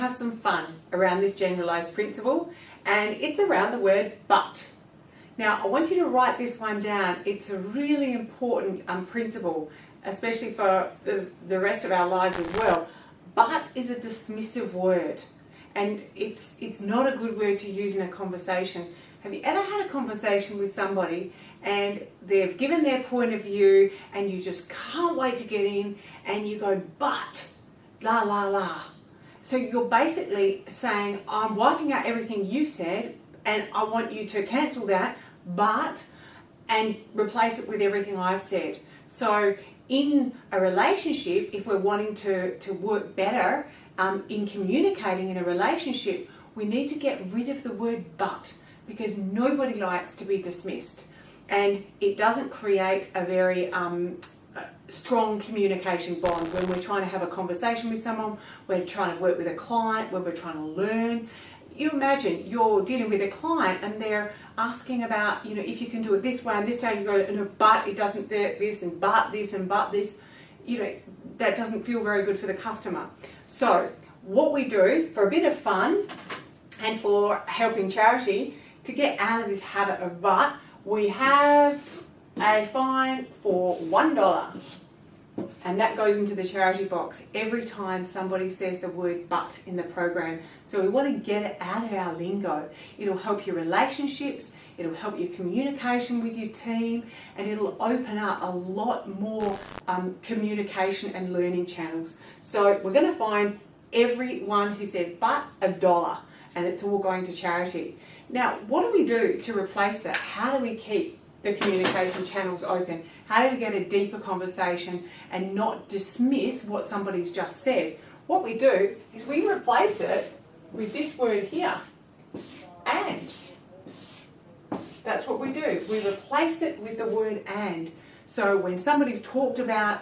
have some fun around this generalised principle, and it's around the word but. Now, I want you to write this one down. It's a really important principle, especially for the rest of our lives as well. But is a dismissive word, and it's not a good word to use in a conversation. Have you ever had a conversation with somebody and they've given their point of view and you just can't wait to get in and you go, but, la la la. So you're basically saying, I'm wiping out everything you've said and I want you to cancel that, but, and replace it with everything I've said. So in a relationship, if we're wanting to work better in communicating in a relationship, we need to get rid of the word but, because nobody likes to be dismissed. And it doesn't create a very strong communication bond when we're trying to have a conversation with someone, we're trying to work with a client, when we're trying to learn. You imagine you're dealing with a client and they're asking about, if you can do it this way and this way, you go, no, but it doesn't, this and but this and but this, that doesn't feel very good for the customer. So what we do for a bit of fun and for helping charity to get out of this habit of but, we have a fine for $1, and that goes into the charity box every time somebody says the word but in the program. So we want to get it out of our lingo. It'll help your relationships, it'll help your communication with your team, and it'll open up a lot more communication and learning channels. So we're going to find everyone who says but $1, and it's all going to charity. Now, what do we do to replace that? How do we keep the communication channels open? How do we get a deeper conversation and not dismiss what somebody's just said? What we do is we replace it with this word here, and. That's what we do. We replace it with the word and. So when somebody's talked about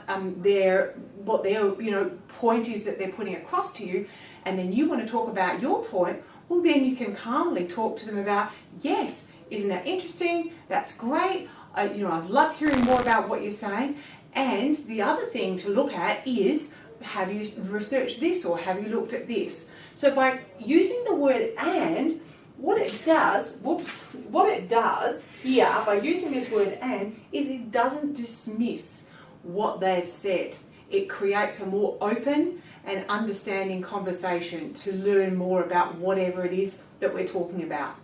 what their point is that they're putting across to you, and then you want to talk about your point, well then you can calmly talk to them about, yes, isn't that interesting? That's great. I've loved hearing more about what you're saying. And the other thing to look at is, have you researched this or have you looked at this? So by using the word and, what it does here, by using this word and, is it doesn't dismiss what they've said. It creates a more open and understanding conversation to learn more about whatever it is that we're talking about.